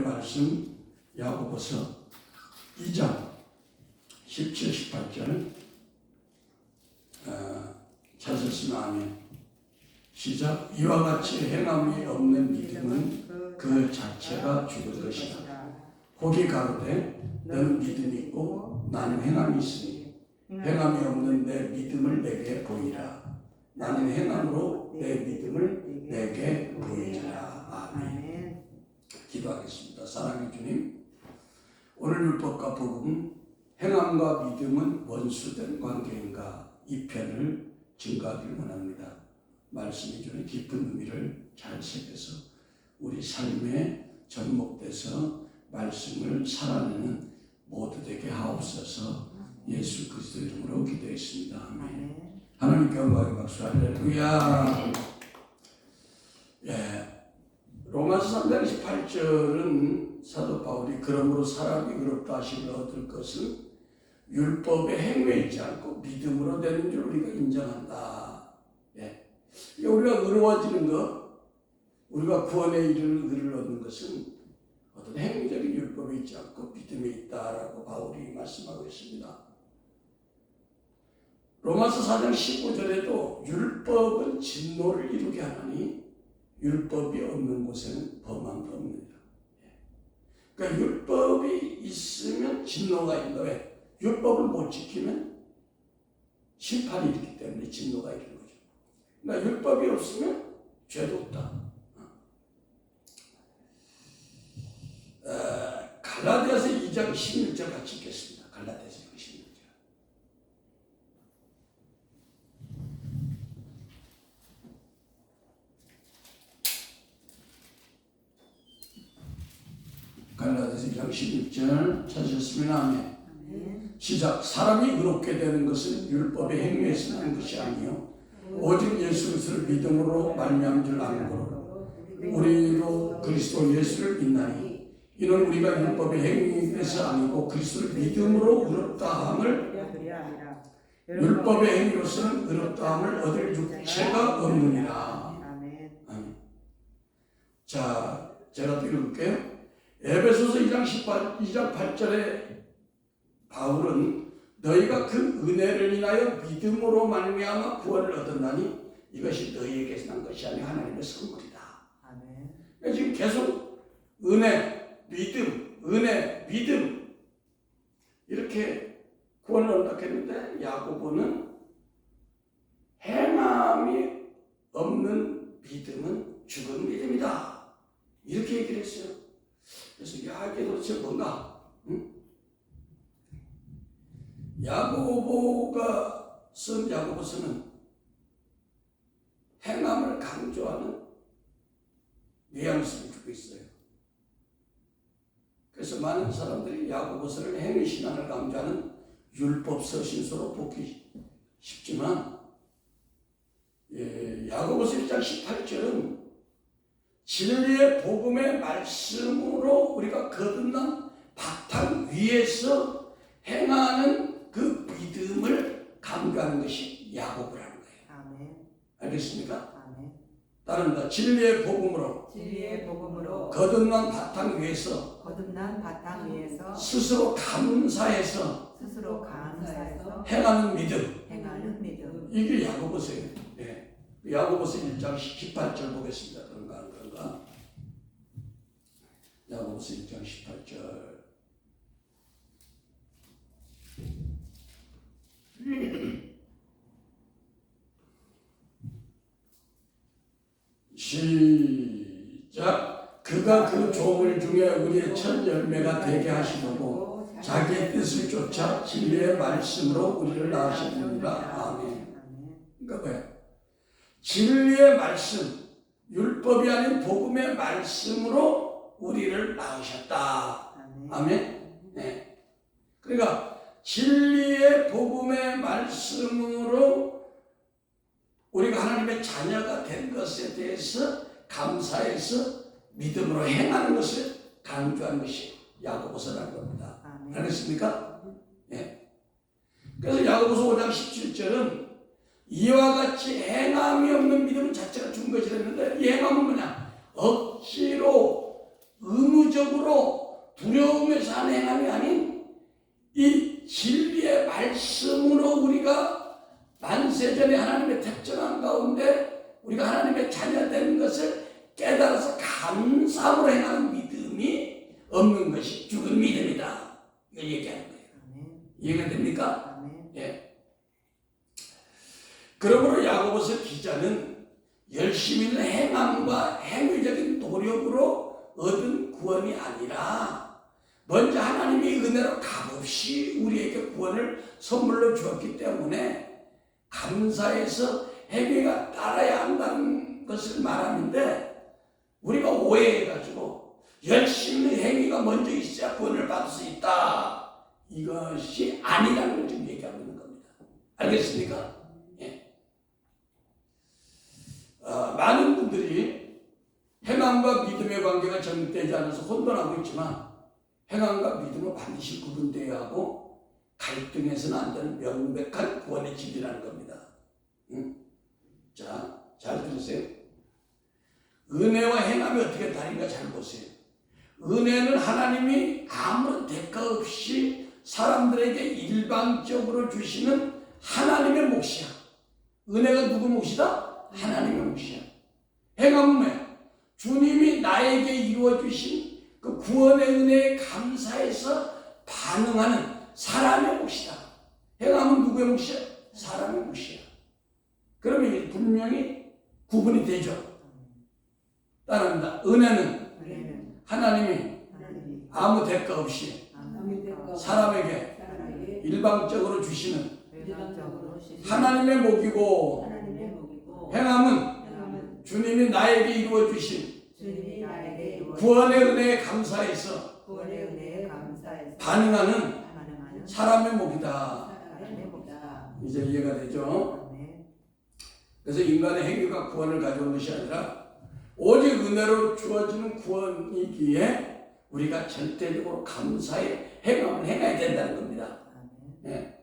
말씀 야고보서 2장 17, 18절 찾으시면 아멘. 시작. 이와 같이 행함이 없는 믿음은 그 자체가 죽을 것이다. 혹이 가로되 너는 믿음이 있고 나는 행함이 있으니 행함이 없는 내 믿음을 내게 보이라. 나는 행함으로 내 믿음을 내게 보이리라. 아멘. 기도하겠습니다. 사랑의 주님, 오늘 율법과 복음, 행함과 믿음은 원수된 관계인가, 이 편을 증거하기를 원합니다. 말씀이 주는 깊은 의미를 잘 새겨서 우리 삶에 접목돼서 말씀을 살아내는 모두 되게 하옵소서. 예수 그리스도 이름으로 기도했습니다. 아멘. 하나님께 영광의 박수. 할렐루야. 로마서 3장 18절은 사도 바울이 그러므로 사람이 의롭다 하심을 얻을 것은 율법의 행위에 있지 않고 믿음으로 되는 줄 우리가 인정한다. 우리가 의로워지는 것, 우리가 구원에 이르는 의를 얻는 것은 어떤 행위적인 율법에 있지 않고 믿음에 있다라고 바울이 말씀하고 있습니다. 로마서 4장 15절에도 율법은 진노를 이루게 하나니 율법이 없는 곳에는 범함도 없느니라. 그러니까 율법이 있으면 진노가 있는데, 왜? 율법을 못 지키면 심판이 있기 때문에 진노가 있는 거죠. 그러니까 율법이 없으면 죄도 없다. 갈라디아서 2장 16절 같이 읽겠습니다. 갈라디아서 2장 16절. 갈라디아서 2장 16절 찾으셨으면 아멘. 시작. 사람이 의롭게 되는 것은 율법의 행위에서 난 것이 아니요 오직 예수 그리스도를 믿음으로 말미암은 줄 아는 거로 우리로 그리스도 예수를 믿나니 이는 우리가 율법의 행위에서 아니고 그리스도를 믿음으로 의롭다함을 율법의 행위로서는 의롭다함을 얻을 육체가 없느니라. 아멘. 자, 제가 또 읽을게요. 에베소서 2장 8절에 바울은 너희가 그 은혜를 인하여 믿음으로 말미암아 구원을 얻었나니 이것이 너희에게서 난 것이 아니라 하나님의 선물이다. 아멘. 지금 계속 은혜, 믿음, 은혜, 믿음 이렇게 구원을 얻었다 했는데 야고보는 행함이 없는 믿음은 죽은 믿음이다. 이렇게 얘기를 했어요. 그래서 야, 이게 도대체 뭔가? 응? 야고보가 쓴 야고보서는 행함을 강조하는 뉘앙스를 주고 있어요. 그래서 많은 사람들이 야고보서를 행위신앙을 강조하는 율법서 신서로 보기 쉽지만 야고보서 1장 18절은 진리의 복음의 말씀으로 우리가 거듭난 바탕 위에서 행하는 그 믿음을 강조하는 것이 야고보라는 거예요. 아멘. 알겠습니까? 아멘. 따른다. 진리의 복음으로 거듭난 바탕 위에서 스스로 감사해서 행하는 믿음. 이게 야고보서예요. 네. 야고보서 1장 18절 보겠습니다. 그런가? 야고보서 1장 18절. 시작. 그가 그 조물 중에 우리의 첫 열매가 되게 하시려고 자기의 뜻을 쫓아 진리의 말씀으로 우리를 낳으셨느니라. 아멘. 그러니까 왜? 진리의 말씀, 율법이 아닌 복음의 말씀으로 우리를 낳으셨다. 아멘. 네. 그러니까 진리의 복음의 말씀으로 우리가 하나님의 자녀가 된 것에 대해서 감사해서 믿음으로 행하는 것을 강조하는 것이 야고보서라는 겁니다. 알겠습니까? 네. 그래서 야고보서 5장 17절은 이와 같이 행함이 없는 믿음 자체가 죽은 것이라 했는데 이 행함은 뭐냐? 억지로 의무적으로 두려움에서 하는 행함이 아닌 이 진리의 말씀으로 우리가 만세전에 하나님의 특정한 가운데 우리가 하나님의 자녀되는 것을 깨달아서 감사함으로 행하는 믿음이 없는 것이 죽은 믿음이다. 이걸 얘기하는 거예요. 이해가 됩니까? 예. 그러므로 야고보서 기자는 열심히 있는 행함과 행위적인 노력으로 얻은 구원이 아니라 먼저 하나님의 은혜로 값없이 우리에게 구원을 선물로 주었기 때문에 감사해서 행위가 따라야 한다는 것을 말하는데 우리가 오해해가지고 열심히 행위가 먼저 있어야 구원을 받을 수 있다. 이것이 아니라는 걸 지금 얘기하고 있는 겁니다. 알겠습니까? 예. 많은 분들이 행함과 믿음의 관계가 정립되지 않아서 혼돈하고 있지만 행함과 믿음은 반드시 구분되어야 하고 갈등해서는 안 되는 명백한 구원의 진리라는 겁니다. 자, 잘 들으세요. 은혜와 행함이 어떻게 다른가 잘 보세요. 은혜는 하나님이 아무런 대가 없이 사람들에게 일방적으로 주시는 하나님의 몫이야. 은혜가 누구 몫이다? 하나님의 몫이야. 행함은 뭐야? 주님이 나에게 이루어주신 그 구원의 은혜에 감사해서 반응하는 사람의 몫이다. 행함은 누구의 몫이야? 사람의 몫이야. 그러면 분명히 구분이 되죠. 따라합니다. 은혜는 하나님이 아무 대가 없이 사람에게 일방적으로 주시는 하나님의 목이고, 행함은 주님이 나에게 이루어 주신 구원의 은혜에 감사해서 반응하는 사람의 목이다. 이제 이해가 되죠? 그래서 인간의 행위가 구원을 가져온 것이 아니라 오직 은혜로 주어지는 구원이기에 우리가 절대적으로 감사의 행함을 행해야 된다는 겁니다. 네.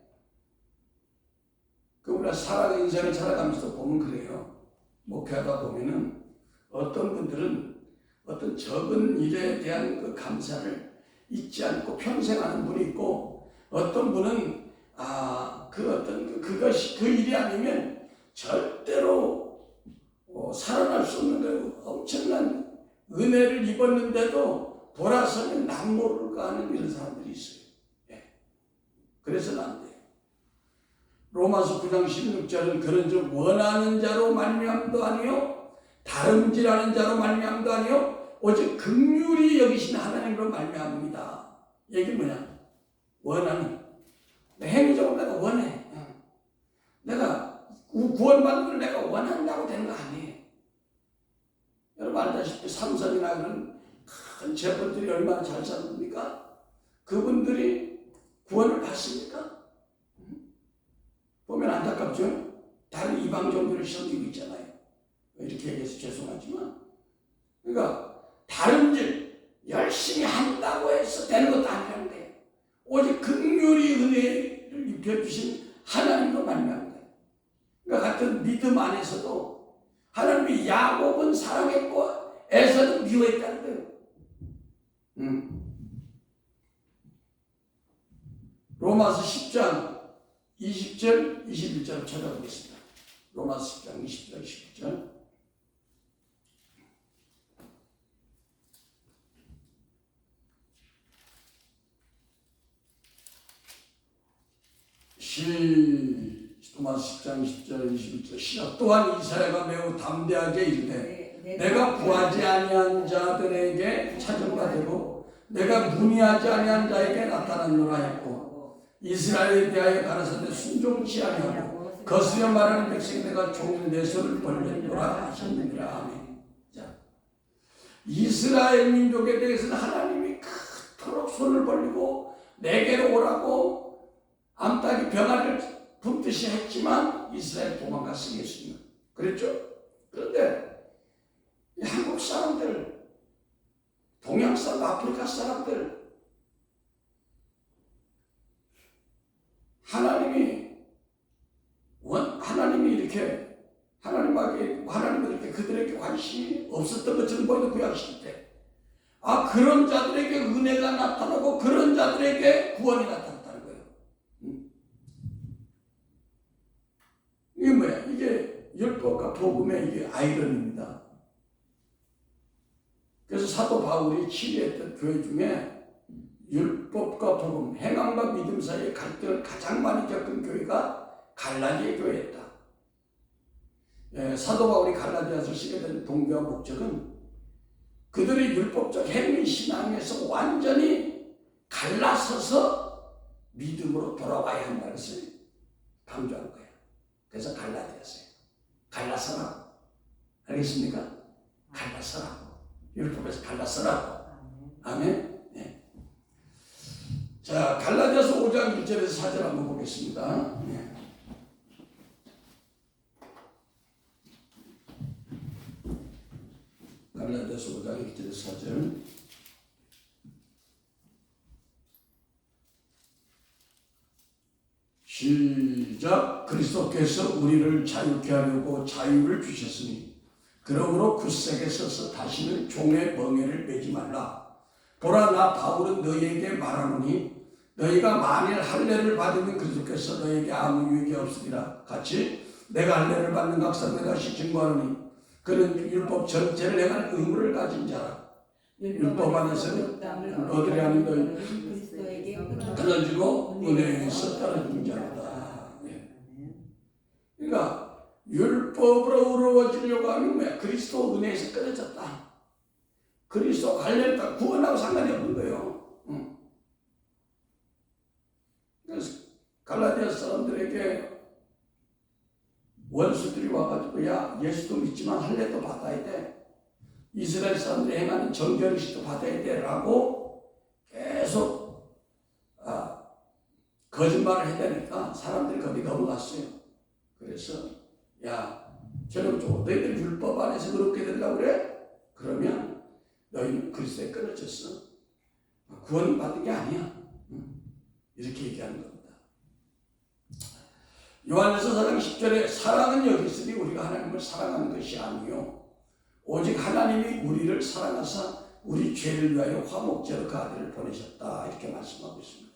그 우리가 인생을 살아가면서 보면 그래요. 목회하다 보면은 어떤 분들은 어떤 적은 일에 대한 그 감사를 잊지 않고 평생 하는 분이 있고, 어떤 분은 그것이 그 일이 아니면 절대로 살아날 수 없는 그 엄청난 은혜를 입었는데도 돌아서면 남모를까 하는 이런 사람들이 있어요. 예. 그래서는 안 돼요. 로마서 9장 16절은 그런즉 원하는 자로 말미암도 아니요 다름질하는 자로 말미암도 아니요 오직 긍휼히 여기신 하나님으로 말미암습니다. 얘기 뭐냐? 원하는. 행위적으로 내가 원해. 내가 구원받는 걸 내가 원한다고 되는 거 아니에요. 여러분 알다시피 삼손이나 그런 큰 제벌들이 얼마나 잘 살았습니까? 그분들이 구원을 받습니까? 보면 안타깝죠? 다른 이방종들을 섬기고 있잖아요. 이렇게 얘기해서 죄송하지만. 그러니까 다른질 열심히 한다고 해서 되는 것도 아니라는 거예요. 오직 긍휼히 은혜를 입혀주신 하나님으로 말미암는 거예요. 그러니까 같은 믿음 안에서도 하나님이 야곱은 사랑했고 에서는 미워했다는 거예요. 로마서 10장 20절, 21절 찾아보겠습니다. 로마서 10장 20절, 21절. 로마서 10장 10절 21절 시작. 또한 이사야가 매우 담대하게 이르되 내가 구하지 아니한 자들에게 찾음과 되고 내가 문의하지 아니한 자에게 나타났노라 했고 이스라엘에 대하여 가라사대 순종치 아니하고 거스려 말하는 백성이 내가 종일 내 손을 벌렸노라 하셨느니라. 아멘. 자, 이스라엘 민족에 대해서는 하나님이 그토록 손을 벌리고 내게로 오라고 암탉이 병아리를 품듯이 했지만 이스라엘 도망갔어요. 예수님은. 그랬죠? 그런데 한국 사람들, 동양 사람, 아프리카 사람들 하나님이 이렇게 하나님을 이렇게 그들에게 관심이 없었던 것처럼 보이는 구약시대 때 그런 자들에게 은혜가 나타나고 그런 자들에게 구원이 나타났다는 거예요. 이게 뭐야? 이게 율법과 복음의 이게 아이러니입니다. 그래서 사도 바울이 치유했던 교회 중에 율법과 복음, 행함과 믿음 사이의 갈등을 가장 많이 겪은 교회가 갈라디아 교회였다. 사도 바울이 갈라디아서 쓰게 된 동기와 목적은 그들의 율법적 행위 신앙에서 완전히 갈라서서 믿음으로 돌아와야 한다는 것을 강조한 거예요. 그래서 갈라디아서예요. 갈라서라고. 알겠습니까? 갈라서라고. 율법에서 갈라서라고. 아멘. 네. 자, 갈라디아서 5장 1절에서 4절 한번 보겠습니다. 네. 갈라디아서 5장 1절에서 4절. 시작. 그리스도께서 우리를 자유케 하려고 자유를 주셨으니 그러므로 굳세게 서서 다시는 종의 멍에를 매지 말라. 보라, 나 바울은 너희에게 말하노니 너희가 만일 할례를 받으면 그리스도께서 너희에게 아무 유익이 없으리라. 같이 내가 할례를 받는 각사를 다시 증거하노니 그는 율법 전체를 행할 의무를 가진 자라. 율법 안에서는 너희들이 하는 너희 끊어지고 은혜에서 떨어진 자로다. 그러니까 율법으로 의로워지려고 하면 뭐야? 그리스도 은혜에서 끊어졌다. 그리스도 관련했다. 구원하고 상관이 없는 거예요. 그래서 갈라디아 사람들에게 원수들이 와가지고 야, 예수도 믿지만 할례도 받아야 돼. 이스라엘 사람들이 행하는 정결의식도 받아야 돼 라고 계속 거짓말을 해대니까 사람들이 거기 넘어갔어요. 그래서 야, 저놈 좀 너희들 율법 안에서 그렇게 되려고 그래? 그러면 너희는 그리스도에 끊어졌어. 구원 받은 게 아니야. 이렇게 얘기하는 겁니다. 요한일서 4장 10절에 사랑은 여기 있으니 우리가 하나님을 사랑하는 것이 아니요 오직 하나님이 우리를 사랑하사 우리 죄를 위하여 화목제로 그 아들을 보내셨다. 이렇게 말씀하고 있습니다.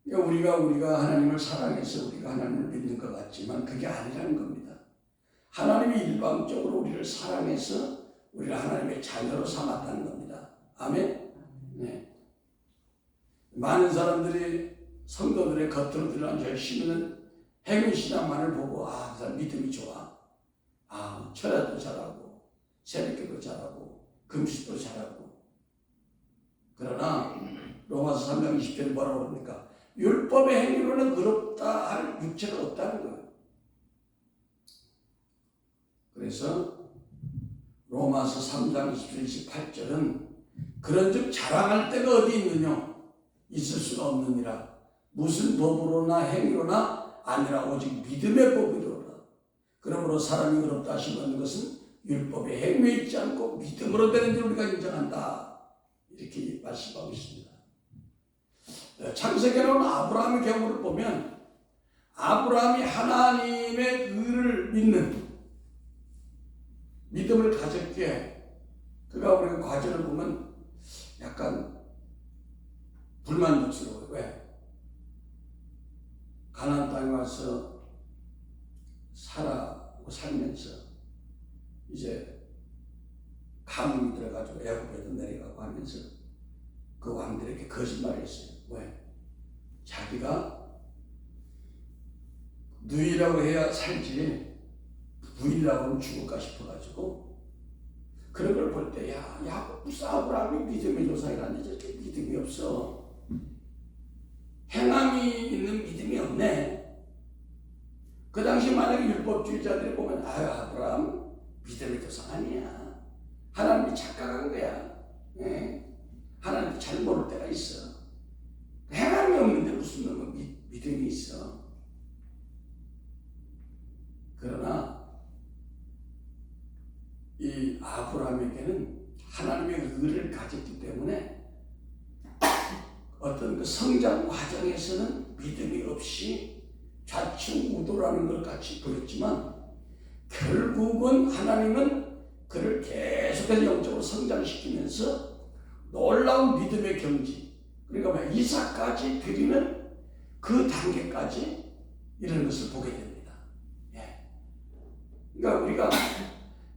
그러니까 우리가 하나님을 사랑해서 우리가 하나님을 믿는 것 같지만 그게 아니라는 겁니다. 하나님이 일방적으로 우리를 사랑해서 우리를 하나님의 자녀로 삼았다는 겁니다. 아멘. 네. 많은 사람들이 성도들의 겉으로 드러난 열심히는 행위신앙만을 보고 그 사람 믿음이 좋아. 철야도 잘하고 새벽기도 잘하고 금식도 잘하고. 그러나 로마서 3장 20절에 뭐라고 그럽니까? 율법의 행위로는 의롭다 할 육체가 없다는 거예요. 그래서 로마서 3장 27, 28절은 그런즉 자랑할 때가 어디 있느냐? 있을 수가 없느니라. 무슨 법으로나 행위로나 아니라 오직 믿음의 법이로라. 그러므로 사람이 의롭다 하심을 얻는 것은 율법의 행위에 있지 않고 믿음으로 되는 줄 우리가 인정한다. 이렇게 말씀하고 있습니다. 창세기에 나오는 아브라함의 경우를 보면 아브라함이 하나님의 의를 믿는 믿음을 가졌기에 그가 우리가 과정을 보면 약간 불만족스러워요. 왜? 가나안 땅에 와서 살면서 이제 가뭄이 들어가지고 애굽에도 내려가고 하면서 그 왕들에게 거짓말을 했어요. 왜? 자기가 누이라고 해야 살지 부인이라고 하면 죽을까 싶어가지고 그런 걸 볼 때 무슨 아브라함이 믿음의 조상이라니 저렇게 믿음이 없어. 행함이 있는 믿음이 없네. 그 당시 만약에 율법주의자들이 보면 아브라함 믿음의 조상 아니야. 하나님이 착각한 거야. 하나님도 잘 모를 때가 있어. 행함이 없는데 무슨 놈은 믿음이 있어. 그러나 이 아브라함에게는 하나님의 의를 가졌기 때문에 어떤 그 성장 과정에서는 믿음이 없이 좌충우돌하는 것 같이 보였지만 결국은 하나님은 그를 계속해서 영적으로 성장시키면서 놀라운 믿음의 경지, 그러니까 이삭까지 드리는 그 단계까지 이런 것을 보게 됩니다. 예. 그러니까 우리가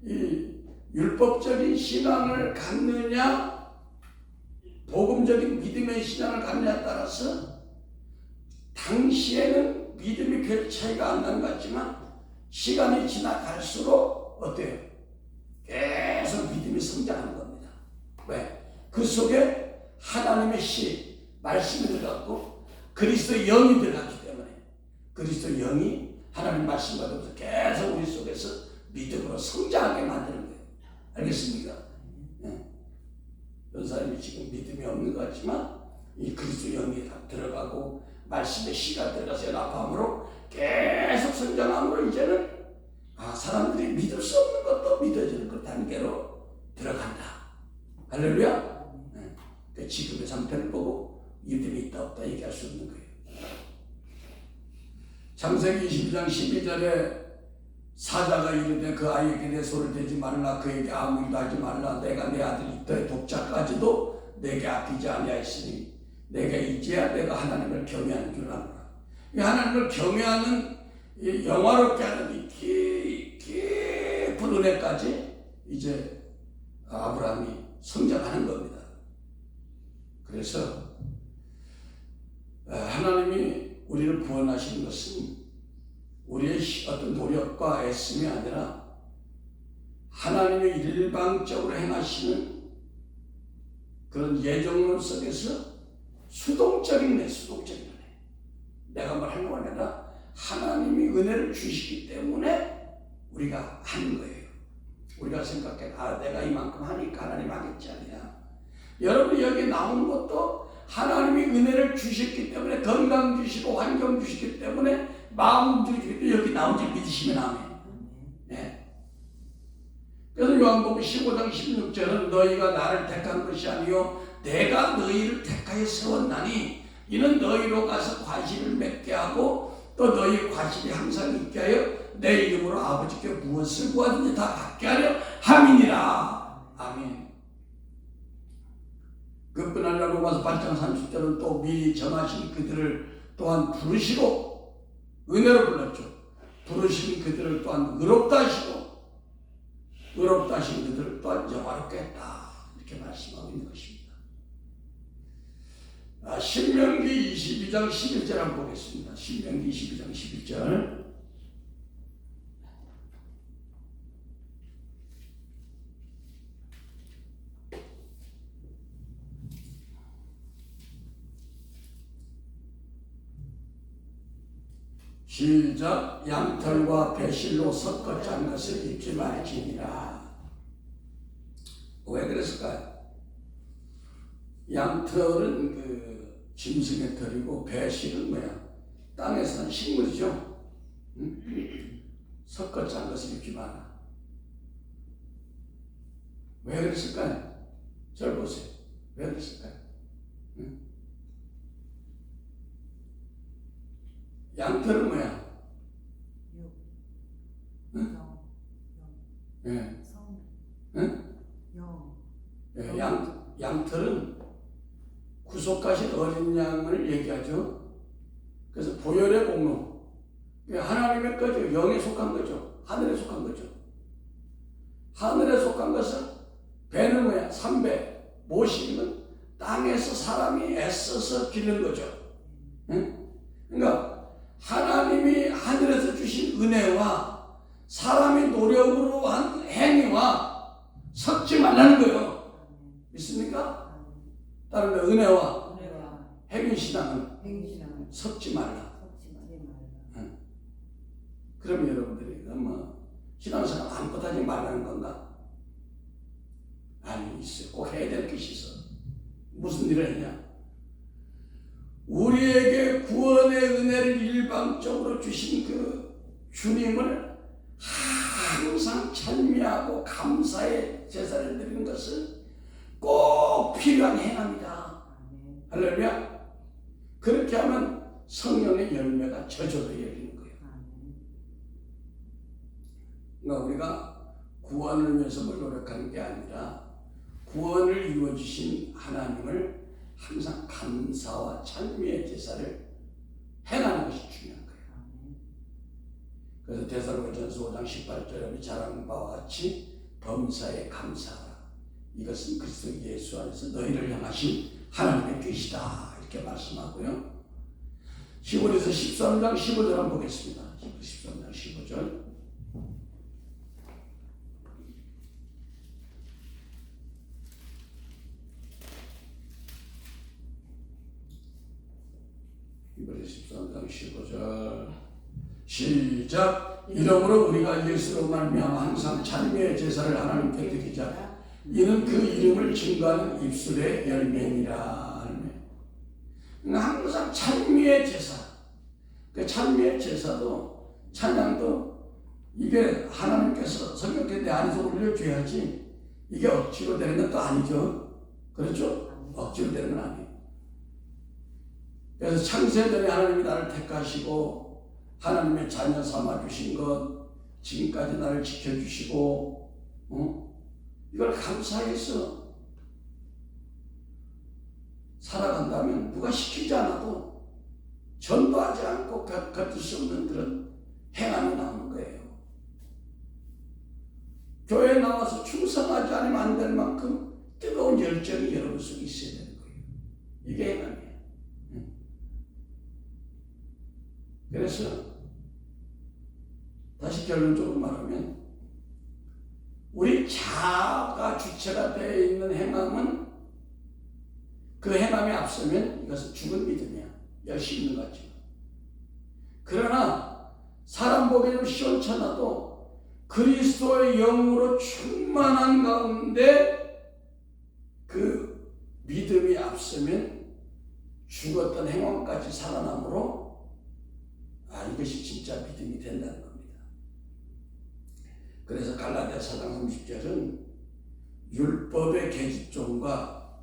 이 율법적인 신앙을 갖느냐, 복음적인 믿음의 신앙을 갖느냐에 따라서 당시에는 믿음이 별 차이가 안 나는 것 같지만 시간이 지나갈수록 어때요? 계속 믿음이 성장하는 겁니다. 왜? 그 속에 하나님의 시, 말씀이 들어갔고 그리스도의 영이 들어갔기 때문에 그리스도의 영이 하나님 말씀 받으면서 계속 우리 속에서 믿음으로 성장하게 만드는 거예요. 알겠습니까? 네. 연사님이 지금 믿음이 없는 것 같지만 이 그리스도의 영이 다 들어가고 말씀의 시가 들어가서 연합함으로 계속 성장함으로 이제는 사람들이 믿을 수 없는 것도 믿어지는 그 단계로 들어간다. 할렐루야. 네. 지금의 상태를 보고 믿음이 있다 없다 얘기할 수 없는 거예요. 창세기 22장 12절에 사자가 이르되 그 아이에게 내 손을 대지 말라, 그에게 아무 일도 하지 말라. 내가 내 아들 이터의 독자까지도 내게 아끼지 아니하였으니 내게 이제야 내가 하나님을 경외하는 줄 아노라. 이 하나님을 경외하는 이 영화롭게 하는 이 깊은 은혜까지 이제 아브라함이 성장하는 겁니다. 그래서 하나님이 우리를 구원하시는 것은 우리의 어떤 노력과 애씀이 아니라 하나님의 일방적으로 행하시는 그런 예정론 속에서 수동적인 은혜. 내가 뭘 하는 거 아니라 하나님이 은혜를 주시기 때문에 우리가 하는 거예요. 우리가 생각해, 내가 이만큼 하니까 하나님 하겠지 아니야. 여러분이 여기 나오는 것도 하나님이 은혜를 주셨기 때문에, 건강 주시고 환경 주시기 때문에, 마음 주시기 때문에 여기 나온 줄 믿으시면 아멘. 네. 그래서 요한복음 15장 16절은 너희가 나를 택한 것이 아니요 내가 너희를 택하여 세웠나니 이는 너희로 가서 과실을 맺게 하고 또 너희 과실이 항상 있게 하여 내 이름으로 아버지께 무엇을 구하든지 다 받게 하려 함이니라. 아멘. 그뿐 아니라 로마서 8장 30절은 또 미리 정하신 그들을 또한 부르시고 은혜로 불렀죠. 부르신 그들을 또한 의롭다 하시고 의롭다 하신 그들을 또한 영화롭게 했다. 이렇게 말씀하고 있는 것입니다. 신명기 22장 11절 한번 보겠습니다. 신명기 22장 11절. 시작. 양털과 배실로 섞어 짠 것을 입지 말지니라. 왜 그랬을까요? 양털은 그 짐승의 털이고 배실은 뭐야? 땅에 사는 식물이죠. 응? 섞어 짠 것을 입지 마라. 왜 그랬을까요? 잘 보세요. 왜 그랬을까요? 응? 양털은 뭐야? 응? 예. 응? 예, 양털은 구속하신 어린 양을 얘기하죠. 그래서 보혈의 공로, 하나님의 거죠. 영에 속한 거죠. 하늘에 속한 거죠. 하늘에 속한 것은 배는 뭐야? 삼배, 모시는 땅에서 사람이 애써서 기른 거죠. 응? 그러니까 하나님이 하늘에서 주신 은혜와 사람의 노력으로 한 행위와 섞지 말라는 거예요. 믿습니까? 다른 말 은혜와 행위신앙은 섞지 말라. 응. 그러면 여러분들이 신앙생활 아무것도 하지 말라는 건가? 아니, 있어요. 꼭 해야 될 것이 있어. 무슨 일을 했냐? 우리에게 구원의 은혜를 일방적으로 주신 그 주님을 항상 찬미하고 감사의 제사를 드리는 것은 꼭 필요한 행함이다. 할렐루야. 그렇게 하면 성령의 열매가 저절로 열리는 거예요. 그러니까 우리가 구원을 위해서 뭘 노력하는 게 아니라 구원을 이루어주신 하나님을 항상 감사와 찬미의 제사를 행하는 것이 중요한 거예요. 그래서 데살로니가전서 5장 18절에 잘한 바와 같이 범사에 감사하라. 이것은 그리스도 예수 안에서 너희를 향하신 하나님의 뜻이다. 이렇게 말씀하고요. 히브리서 13장 15절 한번 보겠습니다. 히브리서 13장 15절. 히브리서 13장 15절. 시작. 이러므로 우리가 예수로 말미암아 항상 찬미의 제사를 하나님께 드리자. 이는 그 이름을 증거하는 입술의 열매니라. 항상 찬미의 제사. 그 찬미의 제사도 찬양도 이게 하나님께서 성경에 내 안에서 올려줘야지 이게 억지로 되는 것도 아니죠. 그렇죠? 억지로 되는 건 아니에요. 그래서 창세전에 하나님이 나를 택하시고 하나님의 자녀 삼아주신 것, 지금까지 나를 지켜주시고 이걸 감사해서 살아간다면 누가 시키지 않아도 전도하지 않고 걷을 수 없는 그런 행함이 나오는 거예요. 교회에 나와서 충성하지 않으면 안 될 만큼 뜨거운 열정이 여러분 속에 있어야 되는 거예요. 이게 행함이에요. 그래서 다시 결론적으로 말하면 우리 자아가 주체가 되어 있는 행함은 그 행함에 앞서면 이것은 죽은 믿음이야. 열심히 있는 것 같지만. 그러나 사람 보기에 좀 시원찮아도 그리스도의 영으로 충만한 가운데 그 믿음이 앞서면 죽었던 행함까지 살아남으로 이것이 진짜 믿음이 된다는 겁니다. 그래서 갈라디아서 4장 30절은 율법의 계집종과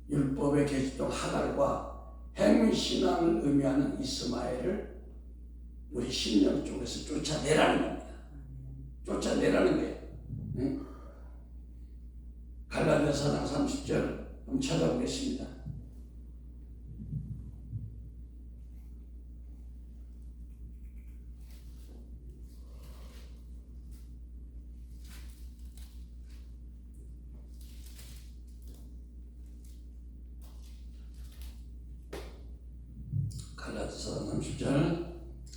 율법의 계집종 하갈과 행위신앙을 의미하는 이스마엘을 우리 심령 쪽에서 쫓아내라는 겁니다. 쫓아내라는 거예요. 응? 갈라디아서 4장 30절 한번 찾아보겠습니다. 갈라디아서 30절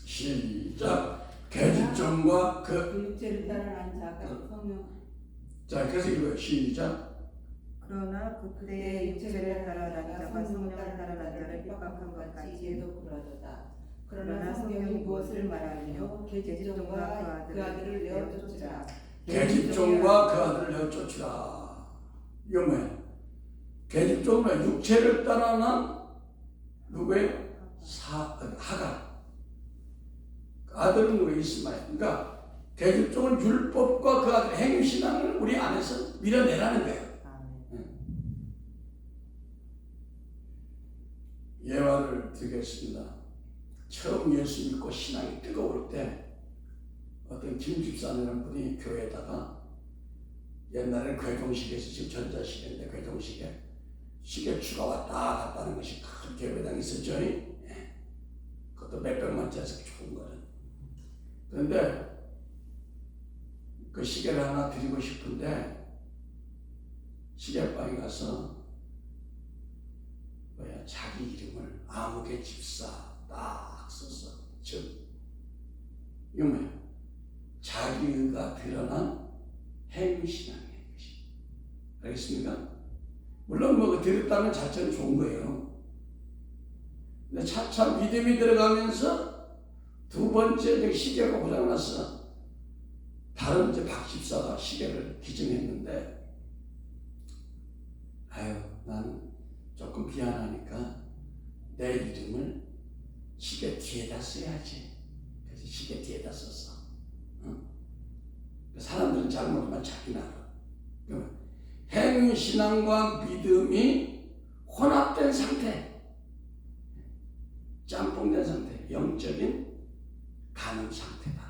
시작. 계집종과 그 육체를 따르는 자가 성령. 자, 그래서 이거예요. 시작. 그러나 그때의 육체를 따르는 자가 성령을 따르는 자를 핍박한 것 같이 얘도 그러도다. 그러나 성경이 무엇을 말하며 계집종과 그 아들을 내어 쫓으라. 계집종과 그 아들을 내어 쫓으라. 이거 뭐예요? 계집종은 육체를 따르는 누구예요? 하갈. 아들은 누구예요? 이스마엘. 그러니까 계집종은 율법과 그 아들 행위신앙을 우리 안에서 밀어내라는 거예요. 예화를 드리겠습니다. 처음 예수 믿고 신앙이 뜨거울 때 어떤 김 집사라는 분이 교회에다가 옛날에 괴동식에서 지금 전자시계인데 괴동식에 시계추가 왔다 갔다는 것이 큰 교회당이 있었죠. 그것도 몇백만짜리 좋은 거는. 그런데 그 시계를 하나 드리고 싶은데 시계방에 가서 자기 이름을 아무개 집사 딱 써서 즉 이거 뭐야? 자기가 드러난 행위신앙의 것이. 알겠습니까? 물론 뭐 드렸다는 자체는 좋은 거예요. 근데 차차 믿음이 들어가면서 두 번째 시계가 고장났어. 다른 이제 박 집사가 시계를 기증했는데 나는 조금 미안하니까 내 이름을 시계 뒤에다 써야지. 그래서 시계 뒤에다 썼어. 사람들은 잘 모르지만 자기는 알아. 행위신앙과 믿음이 혼합된 상태, 짬뽕된 상태, 영적인 간음 상태다.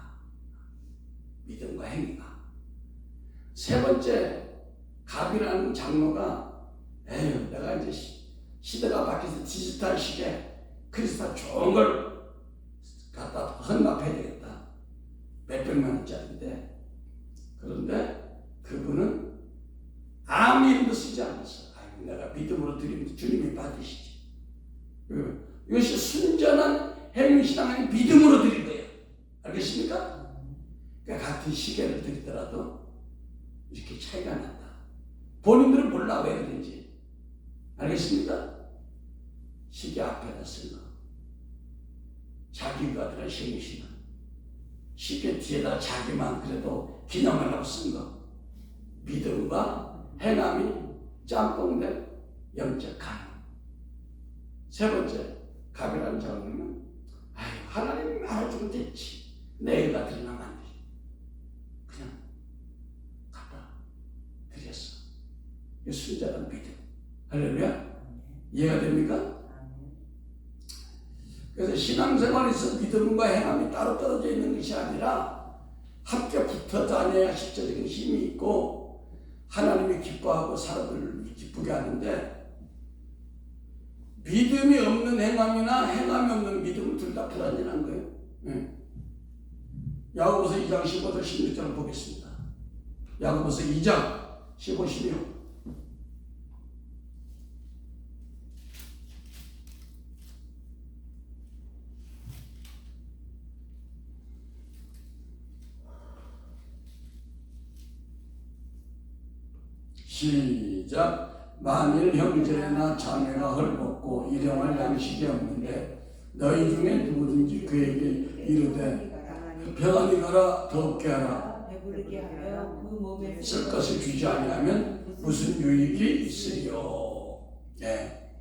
믿음과 행위가. 세 번째, 갑이라는 장로가 에휴, 내가 이제 시대가 바뀌어서 디지털 시대 크리스탈 좋은 걸 갖다 헌납해야 되겠다. 몇백만 원짜리인데. 그런데 그분은 아무 이름도 쓰지 않았어. 아이고, 내가 믿음으로 드리면 주님이 받으시지. 이것이 순전한 행위신앙 아닌 믿음으로 드린 거예요. 알겠습니까? 그러니까 같은 시계를 드리더라도 이렇게 차이가 난다. 본인들은 몰라 왜 그런지. 알겠습니까? 시계 앞에다 쓴 거. 자기가 들어 행위신앙. 시계 뒤에다 자기만 그래도 기념하려고 쓴 거. 믿음과 행함이 짬뽕된 영적 간. 세 번째, 갑이라는 장로는 아유, 하나님이 말해주면 됐지. 내가 드리면 안 되지. 그냥 갖다 드렸어. 이 순전한 믿음. 할렐루야. 이해가 됩니까? 그래서 신앙생활에서 믿음과 행함이 따로 떨어져 있는 것이 아니라 함께 붙어 다녀야 실제적인 힘이 있고 하나님이 기뻐하고 사람들을 기쁘게 하는데, 믿음이 없는 행함이나 행함이 없는 믿음은 둘 다 불완전한 거예요. 네. 야고보서 2장 15절 16절을 보겠습니다. 야고보서 2장 15, 16. 시작. 만일 형제나 자매가 헐벗고 일용할 양식이 없는데 너희 중에 누구든지 그에게 이르되 평안히 가라 덥게 하라 배부르게 하여 그 몸에 쓸 것을 주지 아니하면 무슨 유익이 있으리요. 네.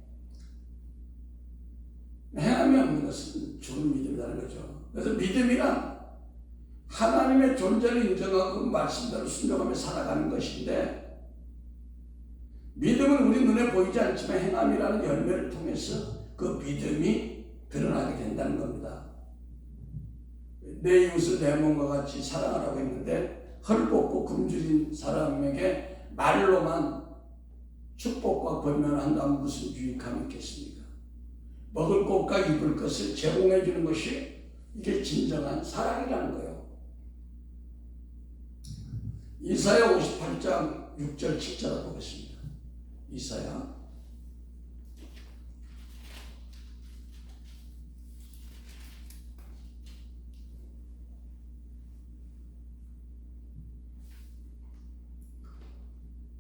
행함이 없는 것은 죽은 믿음이라는 거죠. 그래서 믿음이란 하나님의 존재를 인정하고 말씀대로 순종하며 살아가는 것인데, 믿음은 우리 눈에 보이지 않지만 행함이라는 열매를 통해서 그 믿음이 드러나게 된다는 겁니다. 내 이웃을 내 몸과 같이 사랑하라고 했는데 헐벗고 굶주린 사람에게 말로만 축복과 권면을 한다면 무슨 유익함이 있겠습니까? 먹을 것과 입을 것을 제공해 주는 것이 이게 진정한 사랑이라는 거예요. 이사야 58장 6절 7절을 보겠습니다. 이사야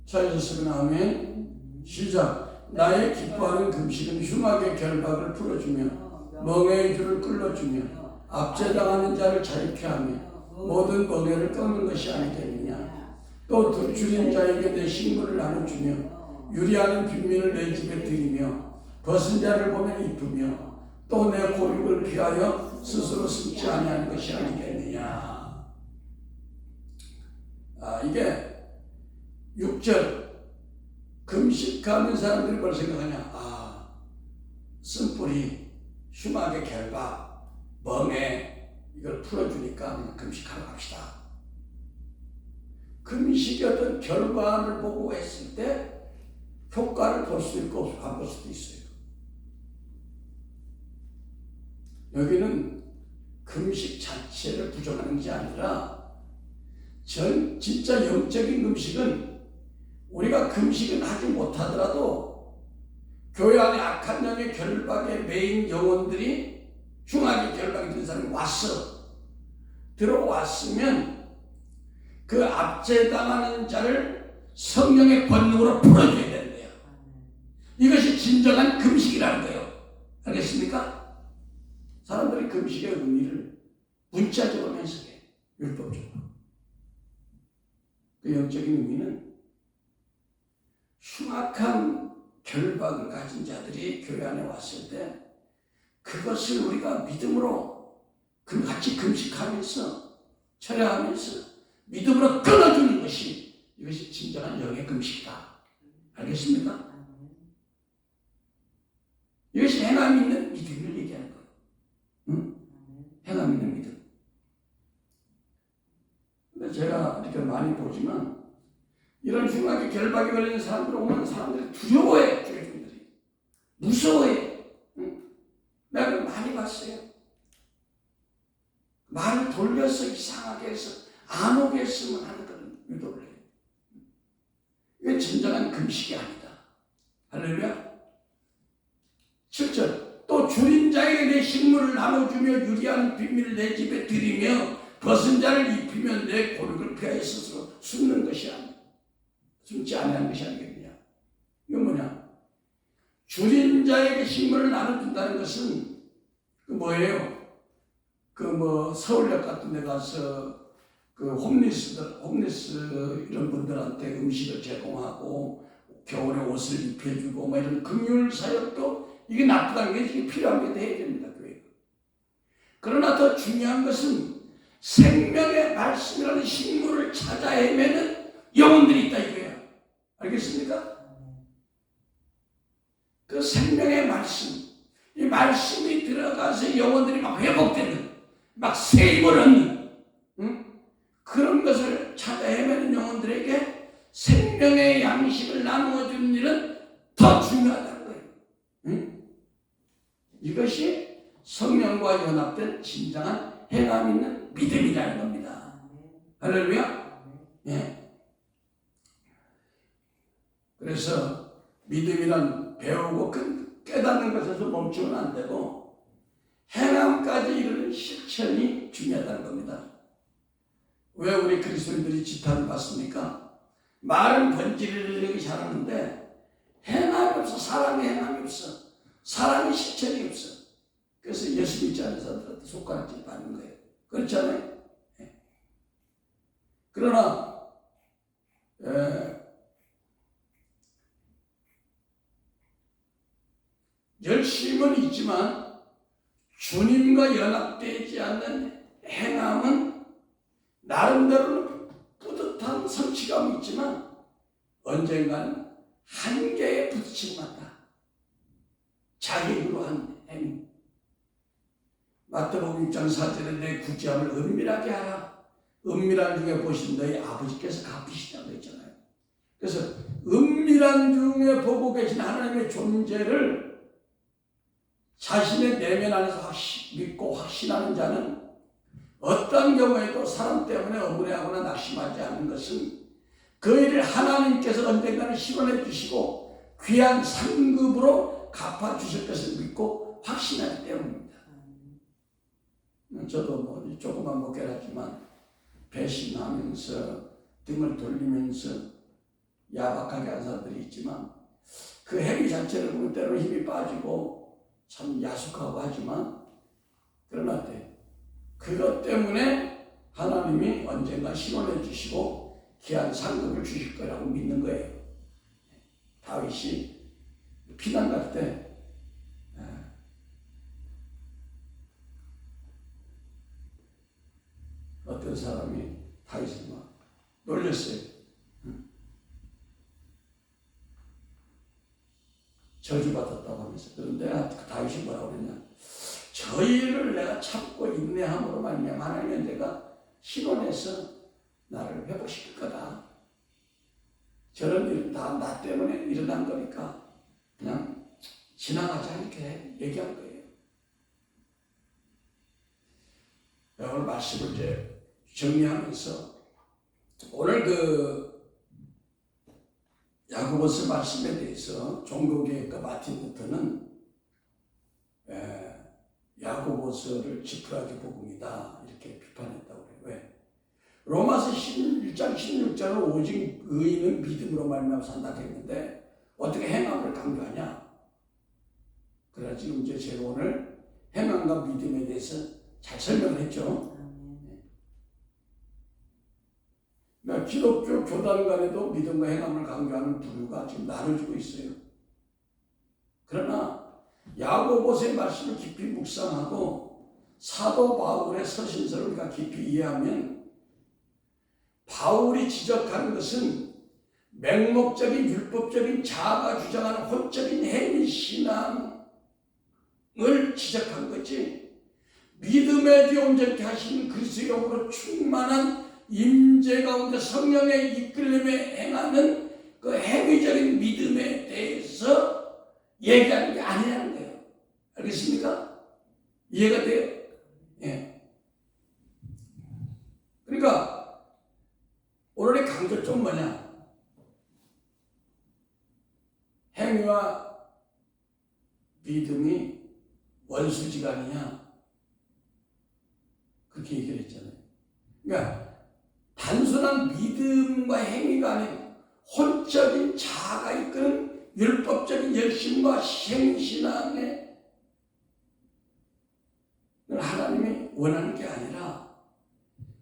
찾으셨으면 아멘. 시작. 나의 기뻐하는 금식은 흉악의 결박을 풀어주며 멍에의 줄을 끌어주며 압제당하는 자를 자유케 하며 모든 멍에를 끊는 것이 아니겠느냐. 또 들줄인 자에게 내 식물을 나눠주며 유리하는 빈민을 내 집에 들이며 벗은 자를 보면 이쁘며 또 내 고육을 피하여 스스로 숨지 아니하는 것이 아니겠느냐. 이게 6절 금식하는 사람들이 뭘 생각하냐. 쓴뿌리, 흉악의 결박, 멍에 이걸 풀어주니까 그냥 금식하러 갑시다. 금식의 어떤 결과를 보고 했을 때 효과를 볼 수 있고 안 볼 수도 있어요. 여기는 금식 자체를 부정하는 게 아니라 진짜 영적인 금식은 우리가 금식은 하지 못하더라도 교회 안에 악한 영의 결박에 매인 영혼들이 흉하게 결박이 된 사람이 들어왔으면 그 압제당하는 자를 성령의 권능으로 풀어줘야 되는 거예요. 이것이 진정한 금식이라는 거예요. 알겠습니까? 사람들이 금식의 의미를 문자적으로 해석해. 율법적으로. 그 영적인 의미는 흉악한 결박을 가진 자들이 교회 안에 왔을 때 그것을 우리가 믿음으로 같이 금식하면서 철회하면서 믿음으로 끊어주는 것이 이것이 진정한 영의 금식이다. 알겠습니까? 이것이 행함 있는 믿음을 얘기하는 거예요. 응? 행함 있는 믿음. 근데 제가 이렇게 많이 보지만 이런 흉하게 결박에 걸리는 사람들 오면 사람들이 두려워해. 교회들이 무서워해. 응? 내가 그걸 많이 봤어요. 말을 돌려서 이상하게 해서 안 오게 했으면 하는 그런 유도를 해요. 이게 진정한 금식이 아니다. 할렐루야. 7절 또 줄인 자에게 내 식물을 나눠주며 유리한 비밀을 내 집에 들이며 벗은 자를 입히면 내 고륙을 피하여 스스로 숨는 것이 아니야. 숨지 아니하는 것이 아니겠느냐. 이건 뭐냐. 줄인 자에게 식물을 나눠준다는 것은 그 뭐예요? 서울역 같은 데 가서 홈리스 이런 분들한테 음식을 제공하고 겨울에 옷을 입혀주고 이런 긍휼 사역도 이게 나쁘다는 게 이게 필요한 게 해야 됩니다. 교회가. 그러나 더 중요한 것은 생명의 말씀이라는 식물을 찾아 헤매는 영혼들이 있다 이거야. 알겠습니까? 그 생명의 말씀, 이 말씀이 들어가서 영혼들이 막 회복되는, 막 새 힘을 얻는, 그런 것을 찾아 헤매는 영혼들에게 생명의 양식을 나누어 주는 일은 더 중요하다는 거예요. 이것이 성령과 연합된 진정한 행함 있는 믿음이라는 겁니다. 할렐루야. 예. 그래서 믿음이란 배우고 깨닫는 것에서 멈추면 안 되고 행함까지 이르는 실천이 중요하다는 겁니다. 왜 우리 그리스도인들이 지탄을 받습니까? 말은 번지르르 잘하는데 행함이 없어. 사람의 행함이 없어. 사람의 실천이 없어. 그래서 예수 믿지 않는 사람들한테 손가락질 받는 거예요. 그렇잖아요. 네. 그러나 열심은 있지만 주님과 연합되지 않는 행함은 나름대로는 뿌듯한 성취감이 있지만 언젠가는 한계에 부딪힘한다. 자기 힘으로 한 행위. 마태복음 6장 4절에 내 구제함을 은밀하게 하라. 은밀한 중에 보신 너희 아버지께서 갚으시다고 했잖아요. 그래서 은밀한 중에 보고 계신 하나님의 존재를 자신의 내면 안에서 믿고 확신하는 자는 어떤 경우에도 사람 때문에 억울해하거나 낙심하지 않는 것은 그 일을 하나님께서 언젠가는 실현해 주시고 귀한 상급으로 갚아주실 것을 믿고 확신하기 때문입니다. 저도 조그만 목회라지만 배신하면서 등을 돌리면서 야박하게 한 사람들이 있지만 그 행위 자체를 보면 때로는 힘이 빠지고 참 야속하고 하지만 그러나 그것 때문에 하나님이 언젠가 실현해 주시고 귀한 상급을 주실 거라고 믿는 거예요. 다윗이 피난 갈 때 어떤 사람이 다윗을 막 놀렸어요. 저주받았다고 하면서. 그런데 다윗이 뭐라고 그랬냐. 저 일을 내가 참고 인내함으로 말미암아 하나님은 내가 신원해서 나를 회복시킬 거다. 저런 일은 다 나 때문에 일어난 거니까 그냥 지나가자 이렇게 얘기한 거예요. 오늘 말씀을 이제 정리하면서 오늘 야고보서 말씀에 대해서 종교개혁가 마틴 루터는 야고보서를 지푸라기 복음이다 이렇게 비판했다고 해요. 왜? 로마서 11장 16절은 오직 의인은 믿음으로 말미암아 산다 했는데 어떻게 행함을 강조하냐? 그래서 지금 이제 제가 오늘 행함과 믿음에 대해서 잘 설명을 했죠. 기독교 교단 간에도 믿음과 행함을 강조하는 부류가 지금 나눠지고 있어요. 그러나 야고보서의 말씀을 깊이 묵상하고 사도 바울의 서신서를 우리가 깊이 이해하면 바울이 지적하는 것은 맹목적인 율법적인 자아가 주장하는 혼적인 행위 신앙을 지적한 거지 믿음에 온전케 하시는 그리스도의 영으로 충만한 임재 가운데 성령의 이끌림에 행하는 그 행위적인 믿음에 대해서 얘기하는 게 아니라는 거예요. 알겠습니까? 이해가 돼요? 예. 그러니까 오늘의 강조점 뭐냐? 행위와 믿음이 원수지간이냐? 그렇게 얘기를 했잖아요. 그러니까 단순한 믿음과 행위가 아닌 혼적인 자아가 이끄는 율법적인 열심과 행신앙에 하나님이 원하는 게 아니라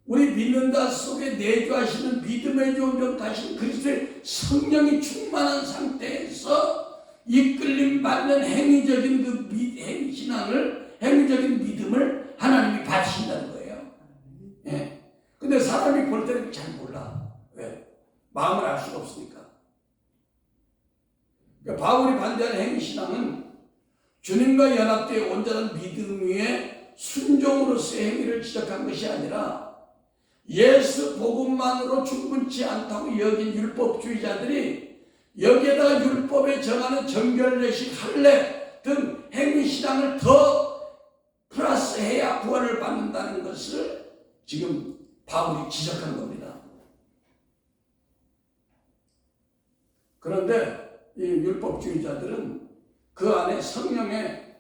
우리 믿는다 속에 내주하시는 믿음의 조정 다신 그리스도의 성령이 충만한 상태에서 이끌림 받는 행위적인 그 행신앙을 행위적인 믿음을 하나님이 받으신다는 거예요. 예. 근데 사람이 볼 때는 잘 몰라. 왜? 마음을 알 수가 없으니까. 그러니까 바울이 반대하는 행위신앙은 주님과 연합되어 온전한 믿음 위에 순종으로서의 행위를 지적한 것이 아니라 예수 복음만으로 충분치 않다고 여긴 율법주의자들이 여기에다가 율법에 정하는 정결례식, 할례 등 행위신앙을 더 플러스해야 구원을 받는다는 것을 지금 바울이 지적한 겁니다. 그런데 이 율법주의자들은 그 안에 성령의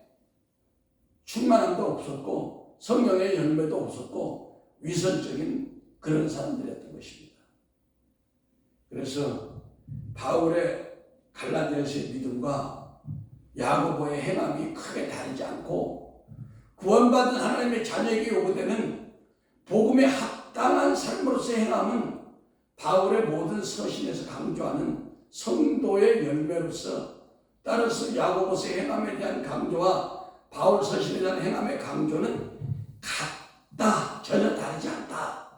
충만함도 없었고 성령의 열매도 없었고 위선적인 그런 사람들이었던 것입니다. 그래서 바울의 갈라디아서의 믿음과 야고보의 행함이 크게 다르지 않고 구원받은 하나님의 자녀에게 요구되는 복음에 합당한 삶으로서의 행함은 바울의 모든 서신에서 강조하는 성도의 열매로서 따라서 야고보서의 행함에 대한 강조와 바울 서신에 대한 행함의 강조는 같다, 전혀 다르지 않다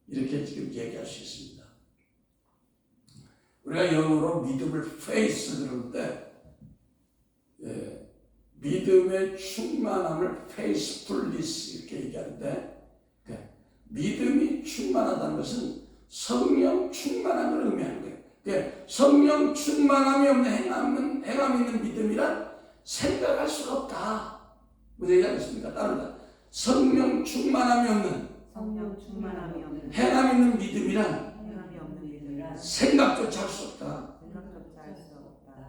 이렇게 지금 얘기할 수 있습니다. 우리가 영어로 믿음을 faith 그럴 때 믿음의 충만함을 faithfulness 이렇게 얘기하는데 믿음이 충만하다는 것은 성령 충만함을 의미하는 거예요. 성령 충만함이 없는 행함 있는 믿음이란 생각할 수가 없다. 무슨 얘기하겠습니까? 따르다. 성령 충만함이 없는 행함 있는 믿음이란 생각조차 할 수 없다.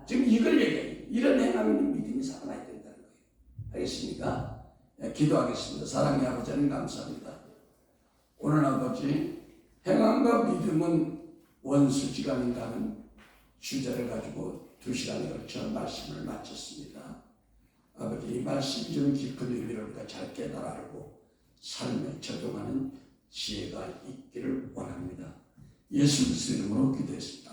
지금 이걸 얘기해요. 이런 행함 있는 믿음이 살아나야 된다는 거예요. 알겠습니까? 기도하겠습니다. 사랑의 아버지 하나님 감사합니다. 오늘 아버지 행함과 믿음은 원수지간인가는 주제를 가지고 2시간에 걸쳐 말씀을 마쳤습니다. 아버지 이 말씀이 좀 깊은 의미를 우리가 잘 깨달아 알고 삶에 적용하는 지혜가 있기를 원합니다. 예수 그리스도 이름으로 기도했습니다.